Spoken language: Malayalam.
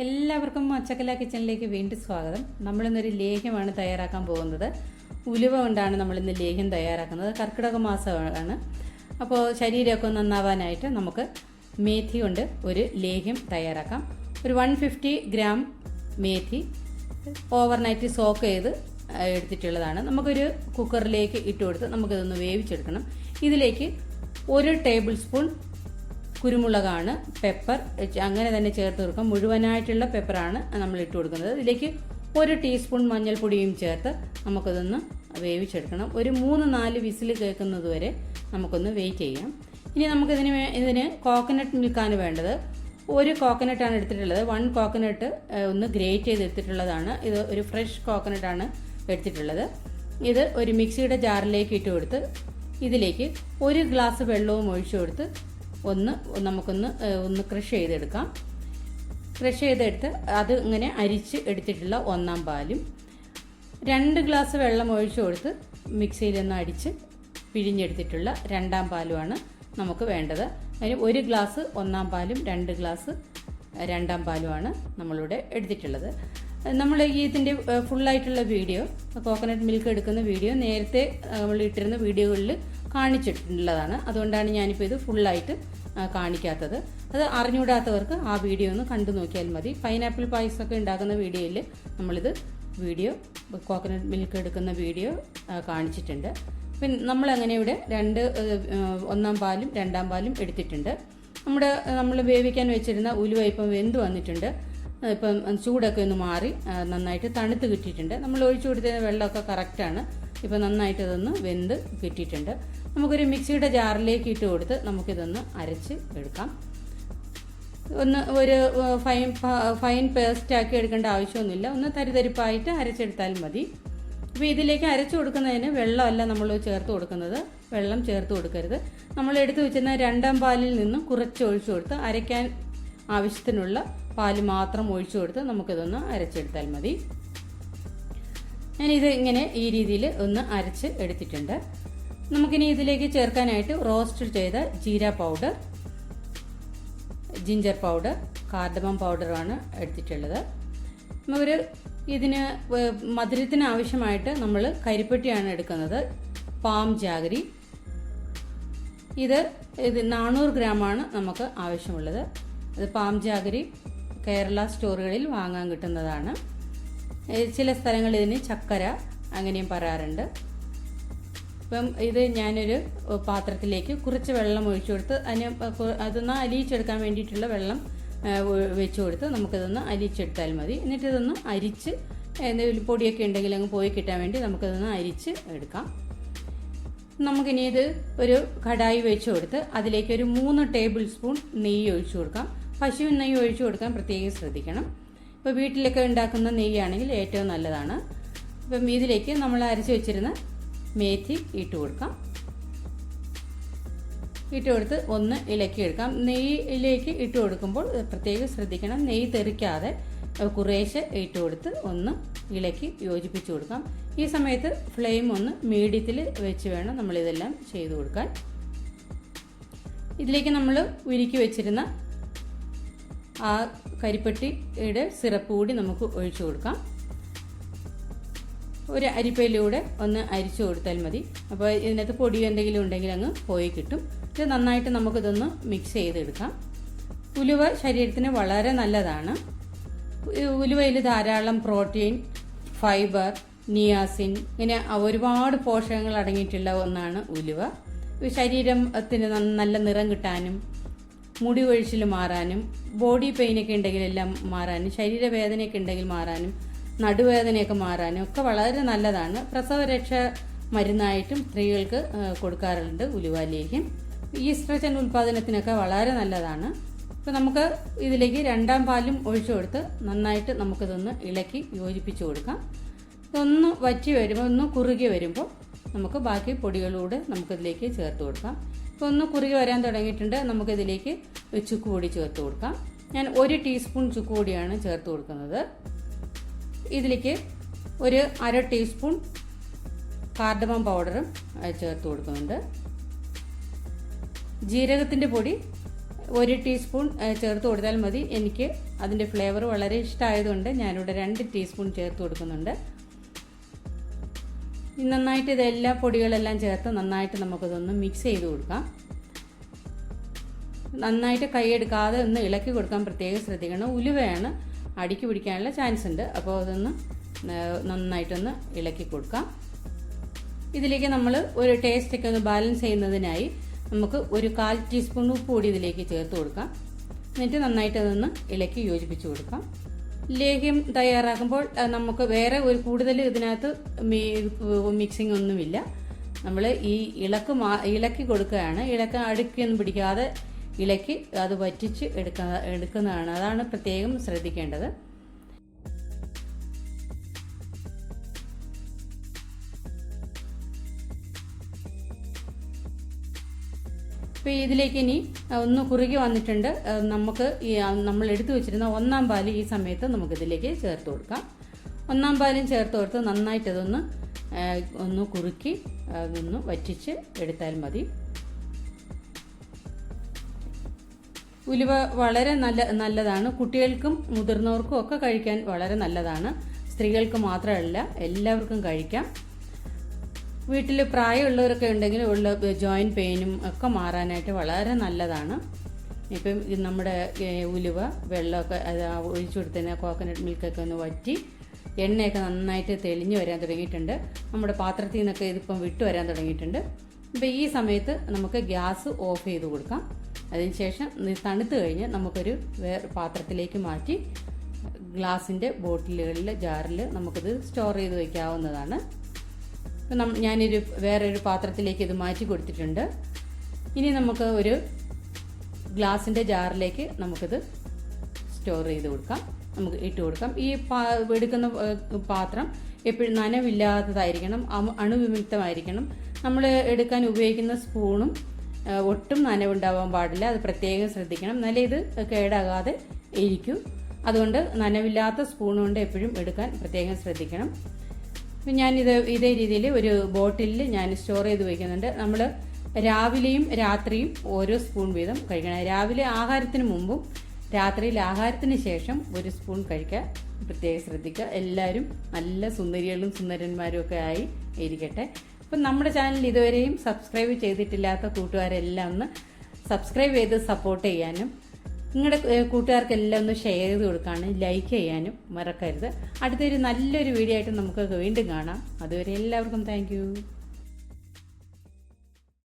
എല്ലാവർക്കും അച്ചക്കല കിച്ചണിലേക്ക് വീണ്ടും സ്വാഗതം. നമ്മളിന്നൊരു ലേഹ്യമാണ് തയ്യാറാക്കാൻ പോകുന്നത്. ഉലുവ കൊണ്ടാണ് നമ്മളിന്ന് ലേഹ്യം തയ്യാറാക്കുന്നത്. കർക്കിടക മാസമാണ്. അപ്പോൾ ശരീരമൊക്കെ നന്നാവാനായിട്ട് നമുക്ക് മേഥി കൊണ്ട് ഒരു ലേഹ്യം തയ്യാറാക്കാം. ഒരു 150 ഗ്രാം മേഥി ഓവർനൈറ്റ് സോക്ക് ചെയ്ത് എടുത്തിട്ടുള്ളതാണ്. നമുക്കൊരു കുക്കറിലേക്ക് ഇട്ട് കൊടുത്ത് നമുക്കിതൊന്ന് വേവിച്ചെടുക്കണം. ഇതിലേക്ക് 1 ടേബിൾ സ്പൂൺ കുരുമുളകാണ്, പെപ്പർ അങ്ങനെ തന്നെ ചേർത്ത് കൊടുക്കാം. മുഴുവനായിട്ടുള്ള പെപ്പറാണ് നമ്മൾ ഇട്ട് കൊടുക്കുന്നത്. ഇതിലേക്ക് 1 ടീസ്പൂൺ മഞ്ഞൾപ്പൊടിയും ചേർത്ത് നമുക്കതൊന്ന് വേവിച്ചെടുക്കണം. ഒരു 3-4 വിസിൽ കേൾക്കുന്നത് വരെ നമുക്കൊന്ന് വെയിറ്റ് ചെയ്യാം. ഇനി ഇതിന് കോക്കനട്ട് മിൽക്കാണ് വേണ്ടത്. 1 കോക്കനട്ടാണ് എടുത്തിട്ടുള്ളത്. 1 കോക്കനട്ട് ഒന്ന് ഗ്രേറ്റ് ചെയ്ത് എടുത്തിട്ടുള്ളതാണ്. ഇത് ഒരു ഫ്രഷ് കോക്കനട്ടാണ് എടുത്തിട്ടുള്ളത്. ഇത് ഒരു മിക്സിയുടെ ജാറിലേക്ക് ഇട്ട് കൊടുത്ത് ഇതിലേക്ക് 1 ഗ്ലാസ് വെള്ളവും ഒഴിച്ചു കൊടുത്ത് നമുക്കൊന്ന് ക്രഷ് ചെയ്തെടുക്കാം. ക്രഷ് ചെയ്തെടുത്ത് അത് ഇങ്ങനെ അരിച്ച് എടുത്തിട്ടുള്ള 1-ാം പാലും 2 ഗ്ലാസ് വെള്ളം ഒഴിച്ചു കൊടുത്ത് മിക്സിയിലൊന്ന് അടിച്ച് പിഴിഞ്ഞെടുത്തിട്ടുള്ള 2-ാം പാലുമാണ് നമുക്ക് വേണ്ടത്. അതിന് 1 ഗ്ലാസ് 1-ാം പാലും 2 ഗ്ലാസ് 2-ാം പാലുമാണ് നമ്മളിവിടെ എടുത്തിട്ടുള്ളത്. നമ്മൾ ഇതിൻ്റെ ഫുള്ളായിട്ടുള്ള വീഡിയോ, കോക്കനട്ട് മിൽക്ക് എടുക്കുന്ന വീഡിയോ നേരത്തെ നമ്മൾ ഇട്ടിരുന്ന വീഡിയോകളിൽ കാണിച്ചിട്ടുള്ളതാണ്. അതുകൊണ്ടാണ് ഞാനിപ്പോൾ ഇത് ഫുള്ളായിട്ട് കാണിക്കാത്തത്. അത് അറിഞ്ഞുകൂടാത്തവർക്ക് ആ വീഡിയോ ഒന്ന് കണ്ടു നോക്കിയാൽ മതി. പൈനാപ്പിൾ പായസമൊക്കെ ഉണ്ടാക്കുന്ന വീഡിയോയിൽ നമ്മളിത് കോക്കനട്ട് മിൽക്ക് എടുക്കുന്ന വീഡിയോ കാണിച്ചിട്ടുണ്ട്. പിന്നെ നമ്മളങ്ങനെ ഇവിടെ 1-ാം പാലും 2-ാം പാലും എടുത്തിട്ടുണ്ട്. നമ്മൾ വേവിക്കാൻ വെച്ചിരുന്ന ഉലുവ ഇപ്പം വെന്ത് വന്നിട്ടുണ്ട്. ഇപ്പം ചൂടൊക്കെ ഒന്ന് മാറി നന്നായിട്ട് തണുത്ത് കിട്ടിയിട്ടുണ്ട്. നമ്മൾ ഒഴിച്ചു കൊടുത്തിരുന്ന വെള്ളമൊക്കെ കറക്റ്റാണ്. ഇപ്പം നന്നായിട്ട് ഇതൊന്ന് വെന്ത് കിട്ടിയിട്ടുണ്ട്. നമുക്കൊരു മിക്സിയുടെ ജാറിലേക്ക് ഇട്ട് കൊടുത്ത് നമുക്കിതൊന്ന് അരച്ച് എടുക്കാം. ഒരു ഫൈൻ പേസ്റ്റാക്കി എടുക്കേണ്ട ആവശ്യമൊന്നുമില്ല. ഒന്ന് തരിതരിപ്പായിട്ട് അരച്ചെടുത്താൽ മതി. അപ്പോൾ ഇതിലേക്ക് അരച്ചു കൊടുക്കുന്നതിന് വെള്ളമല്ല നമ്മൾ ചേർത്ത് കൊടുക്കുന്നത്. വെള്ളം ചേർത്ത് കൊടുക്കരുത്. നമ്മൾ എടുത്തു വെച്ചിരുന്ന 2-ാം പാലിൽ നിന്നും കുറച്ച് ഒഴിച്ചു കൊടുത്ത് അരയ്ക്കാൻ ആവശ്യത്തിനുള്ള പാല് മാത്രം ഒഴിച്ചു കൊടുത്ത് നമുക്കിതൊന്ന് അരച്ചെടുത്താൽ മതി. ഞാനിത് ഇങ്ങനെ ഈ രീതിയിൽ ഒന്ന് അരച്ച് എടുത്തിട്ടുണ്ട്. നമുക്കിനി ഇതിലേക്ക് ചേർക്കാനായിട്ട് റോസ്റ്റ് ചെയ്ത jeera powder, ginger powder, cardamom പൗഡറാണ് എടുത്തിട്ടുള്ളത്. ഇതിന് മധുരത്തിന് ആവശ്യമായിട്ട് നമ്മൾ കരിപ്പെട്ടിയാണ് എടുക്കുന്നത്. പാം ജാഗരി ഇത് 400 ഗ്രാമാണ് നമുക്ക് ആവശ്യമുള്ളത്. ഇത് പാം ജാഗരി കേരള സ്റ്റോറുകളിൽ വാങ്ങാൻ കിട്ടുന്നതാണ്. ചില സ്ഥലങ്ങളിൽ ഇതിന് ചക്കര അങ്ങനെയും പറയാറുണ്ട്. ഇപ്പം ഇത് ഞാനൊരു പാത്രത്തിലേക്ക് കുറച്ച് വെള്ളം ഒഴിച്ചു കൊടുത്ത് അതൊന്ന് അലിയിച്ചെടുക്കാൻ വേണ്ടിയിട്ടുള്ള വെള്ളം വെച്ച് കൊടുത്ത് നമുക്കിതൊന്ന് അലിയിച്ചെടുത്താൽ മതി. എന്നിട്ട് ഇതൊന്ന് അരിച്ച് എന്തെങ്കിലും പൊടിയൊക്കെ ഉണ്ടെങ്കിൽ അങ്ങ് പോയി കിട്ടാൻ വേണ്ടി നമുക്കിതൊന്ന് അരിച്ച് എടുക്കാം. നമുക്കിനി ഇത് ഒരു കടായി വെച്ച് കൊടുത്ത് അതിലേക്ക് ഒരു 3 ടേബിൾ സ്പൂൺ നെയ്യ് ഒഴിച്ചു കൊടുക്കാം. പശുവിൻ നെയ്യ് ഒഴിച്ചു കൊടുക്കാൻ പ്രത്യേകം ശ്രദ്ധിക്കണം. ഇപ്പോൾ വീട്ടിലൊക്കെ ഉണ്ടാക്കുന്ന നെയ്യാണെങ്കിൽ ഏറ്റവും നല്ലതാണ്. അപ്പം ഇതിലേക്ക് നമ്മൾ അരച്ച് വെച്ചിരുന്ന മേഥി ഇട്ട് കൊടുക്കാം. ഇട്ട് കൊടുത്ത് ഒന്ന് ഇളക്കിയെടുക്കാം. നെയ്യിലേക്ക് ഇട്ട് കൊടുക്കുമ്പോൾ പ്രത്യേകം ശ്രദ്ധിക്കണം. നെയ്യ് തെറിക്കാതെ കുറേശ്ശെ ഇട്ട് കൊടുത്ത് ഒന്ന് ഇളക്കി യോജിപ്പിച്ച് കൊടുക്കാം. ഈ സമയത്ത് ഫ്ലെയിം ഒന്ന് മീഡിയത്തിൽ വെച്ച് വേണം നമ്മളിതെല്ലാം ചെയ്ത് കൊടുക്കാൻ. ഇതിലേക്ക് നമ്മൾ ഉരുക്കി വെച്ചിരുന്ന ആ കരിപ്പെട്ടിയുടെ സിറപ്പ് കൂടി നമുക്ക് ഒഴിച്ചു കൊടുക്കാം. ഒരു അരിപ്പയിലൂടെ ഒന്ന് അരിച്ചു കൊടുത്താൽ മതി. അപ്പോൾ ഇതിനകത്ത് പൊടി എന്തെങ്കിലും ഉണ്ടെങ്കിൽ അങ്ങ് പോയി കിട്ടും. ഇത് നന്നായിട്ട് നമുക്കിതൊന്ന് മിക്സ് ചെയ്തെടുക്കാം. ഉലുവ ശരീരത്തിന് വളരെ നല്ലതാണ്. ഉലുവയിൽ ധാരാളം പ്രോട്ടീൻ, ഫൈബർ, നിയാസിൻ ഇങ്ങനെ ഒരുപാട് പോഷകങ്ങൾ അടങ്ങിയിട്ടുള്ള ഒന്നാണ് ഉലുവ. ശരീരത്തിന് നല്ല നിറം കിട്ടാനും മുടി കൊഴിച്ചിൽ മാറാനും ബോഡി പെയിനൊക്കെ ഉണ്ടെങ്കിൽ എല്ലാം മാറാനും ശരീരവേദനയൊക്കെ ഉണ്ടെങ്കിൽ മാറാനും നടുവേദനയൊക്കെ മാറാനും ഒക്കെ വളരെ നല്ലതാണ്. പ്രസവരക്ഷ മരുന്നായിട്ടും സ്ത്രീകൾക്ക് കൊടുക്കാറുണ്ട് ഉലുവ ലേഹ്യം. ഈസ്ട്രജൻ ഉൽപ്പാദനത്തിനൊക്കെ വളരെ നല്ലതാണ്. അപ്പോൾ നമുക്ക് ഇതിലേക്ക് 2-ാം പാലും ഒഴിച്ചു കൊടുത്ത് നന്നായിട്ട് നമുക്കിതൊന്ന് ഇളക്കി യോജിപ്പിച്ച് കൊടുക്കാം. ഇതൊന്ന് വറ്റി വരുമ്പോൾ ഒന്ന് കുറുകി വരുമ്പോൾ നമുക്ക് ബാക്കി പൊടികളൂടെ നമുക്കിതിലേക്ക് ചേർത്ത് കൊടുക്കാം. ഇപ്പോൾ ഒന്ന് കുറുകി വരാൻ തുടങ്ങിയിട്ടുണ്ട്. നമുക്കിതിലേക്ക് ചുക്കുപൊടി ചേർത്ത് കൊടുക്കാം. ഞാൻ 1 ടീസ്പൂൺ ചുക്കുപൊടിയാണ് ചേർത്ത് കൊടുക്കുന്നത്. ഇതിലേക്ക് ഒരു 1/2 ടീസ്പൂൺ കാർഡമം പൗഡറും ചേർത്ത് കൊടുക്കുന്നുണ്ട്. ജീരകത്തിൻ്റെ പൊടി 1 ടീസ്പൂൺ ചേർത്ത് കൊടുത്താൽ മതി. എനിക്ക് അതിൻ്റെ ഫ്ലേവർ വളരെ ഇഷ്ടമായതുകൊണ്ട് ഞാനിവിടെ 2 ടീസ്പൂൺ ചേർത്ത് കൊടുക്കുന്നുണ്ട്. നന്നായിട്ട് ഇതെല്ലാ പൊടികളെല്ലാം ചേർത്ത് നന്നായിട്ട് നമുക്കിതൊന്ന് മിക്സ് ചെയ്ത് കൊടുക്കാം. നന്നായിട്ട് കൈയെടുക്കാതെ ഒന്ന് ഇളക്കി കൊടുക്കാൻ പ്രത്യേകം ശ്രദ്ധിക്കണം. ഉലുവയാണ്, അടിക്ക് പിടിക്കാനുള്ള ചാൻസ് ഉണ്ട്. അപ്പോൾ അതൊന്ന് നന്നായിട്ടൊന്ന് ഇളക്കി കൊടുക്കാം. ഇതിലേക്ക് നമ്മൾ ഒരു ടേസ്റ്റൊക്കെ ഒന്ന് ബാലൻസ് ചെയ്യുന്നതിനായി നമുക്ക് ഒരു 1/4 ടീസ്പൂൺ ഉപ്പ് കൂടി ഇതിലേക്ക് ചേർത്ത് കൊടുക്കാം. എന്നിട്ട് നന്നായിട്ട് അതൊന്ന് ഇളക്കി യോജിപ്പിച്ച് കൊടുക്കാം. ലേഹ്യം തയ്യാറാക്കുമ്പോൾ നമുക്ക് വേറെ ഒരു കൂടുതൽ ഇതിനകത്ത് മിക്സിംഗ് ഒന്നുമില്ല. നമ്മൾ ഈ ഇളക്കി കൊടുക്കുകയാണ്. അടുക്കൊന്നും പിടിക്കാതെ ഇളക്കി അത് വറ്റിച്ച് എടുക്കുന്നതാണ്. അതാണ് പ്രത്യേകം ശ്രദ്ധിക്കേണ്ടത്. ഇപ്പോൾ ഇതിലേക്ക് ഇനി ഒന്ന് കുറുകി വന്നിട്ടുണ്ട്. നമുക്ക് നമ്മൾ എടുത്തു വെച്ചിരുന്ന 1-ാം പാൽ ഈ സമയത്ത് നമുക്കിതിലേക്ക് ചേർത്ത് കൊടുക്കാം. 1-ാം പാലും ചേർത്ത് കൊടുത്ത് നന്നായിട്ട് ഒന്ന് കുറുക്കി അതൊന്ന് വറ്റിച്ച് എടുത്താൽ മതി. ഉലുവ വളരെ നല്ലതാണ്. കുട്ടികൾക്കും മുതിർന്നവർക്കും ഒക്കെ കഴിക്കാൻ വളരെ നല്ലതാണ്. സ്ത്രീകൾക്ക് മാത്രമല്ല, എല്ലാവർക്കും കഴിക്കാം. വീട്ടിൽ പ്രായമുള്ളവരൊക്കെ ഉണ്ടെങ്കിൽ ഉള്ള ജോയിൻറ്റ് പെയിനും ഒക്കെ മാറാനായിട്ട് വളരെ നല്ലതാണ്. ഇപ്പം നമ്മുടെ ഉലുവ വെള്ളമൊക്കെ ഒഴിച്ചു കൊടുത്തതിന് കോക്കനട്ട് മിൽക്കൊക്കെ ഒന്ന് വറ്റി എണ്ണയൊക്കെ നന്നായിട്ട് തെളിഞ്ഞു വരാൻ തുടങ്ങിയിട്ടുണ്ട്. നമ്മുടെ പാത്രത്തിൽ നിന്നൊക്കെ ഇതിപ്പം വിട്ടു വരാൻ തുടങ്ങിയിട്ടുണ്ട്. ഇപ്പം ഈ സമയത്ത് നമുക്ക് ഗ്യാസ് ഓഫ് ചെയ്ത് കൊടുക്കാം. അതിനുശേഷം തണുത്ത് കഴിഞ്ഞ് നമുക്കൊരു വേറെ പാത്രത്തിലേക്ക് മാറ്റി ഗ്ലാസിൻ്റെ ബോട്ടിലുകളിൽ ജാറിൽ നമുക്കിത് സ്റ്റോർ ചെയ്ത് വയ്ക്കാവുന്നതാണ്. ഞാനൊരു വേറൊരു പാത്രത്തിലേക്ക് ഇത് മാറ്റി കൊടുത്തിട്ടുണ്ട്. ഇനി നമുക്ക് ഒരു ഗ്ലാസിൻ്റെ ജാറിലേക്ക് നമുക്കിത് സ്റ്റോർ ചെയ്ത് കൊടുക്കാം, നമുക്ക് ഇട്ട് കൊടുക്കാം. ഈ എടുക്കുന്ന പാത്രം എപ്പോഴും നനവില്ലാത്തതായിരിക്കണം, അണുവിമുക്തമായിരിക്കണം. നമ്മൾ എടുക്കാൻ ഉപയോഗിക്കുന്ന സ്പൂണും ഒട്ടും നനവുണ്ടാവാൻ പാടില്ല. അത് പ്രത്യേകം ശ്രദ്ധിക്കണം. എന്നാലേ ഇത് കേടാകാതെ ഇരിക്കും. അതുകൊണ്ട് നനവില്ലാത്ത സ്പൂൺ കൊണ്ട് എപ്പോഴും എടുക്കാൻ പ്രത്യേകം ശ്രദ്ധിക്കണം. ഇതേ രീതിയിൽ ഒരു ബോട്ടിലിൽ ഞാൻ സ്റ്റോർ ചെയ്ത് വയ്ക്കുന്നുണ്ട്. നമ്മൾ രാവിലെയും രാത്രിയും ഓരോ സ്പൂൺ വീതം കഴിക്കണം. രാവിലെ ആഹാരത്തിന് മുമ്പും രാത്രിയിൽ ആഹാരത്തിന് ശേഷം 1 സ്പൂൺ കഴിക്കാൻ പ്രത്യേകം ശ്രദ്ധിക്കുക. എല്ലാവരും നല്ല സുന്ദരികളും സുന്ദരന്മാരും ഒക്കെ ആയി ഇരിക്കട്ടെ. അപ്പം നമ്മുടെ ചാനൽ ഇതുവരെയും സബ്സ്ക്രൈബ് ചെയ്തിട്ടില്ലാത്ത കൂട്ടുകാരെല്ലാം ഒന്ന് സബ്സ്ക്രൈബ് ചെയ്ത് സപ്പോർട്ട് ചെയ്യാനും നിങ്ങളുടെ കൂട്ടുകാർക്കെല്ലാം ഒന്ന് ഷെയർ ചെയ്ത് കൊടുക്കാനും ലൈക്ക് ചെയ്യാനും മറക്കരുത്. അടുത്തൊരു നല്ലൊരു വീഡിയോ ആയിട്ട് നമുക്ക് വീണ്ടും കാണാം. അതുവരെ എല്ലാവർക്കും താങ്ക് യു.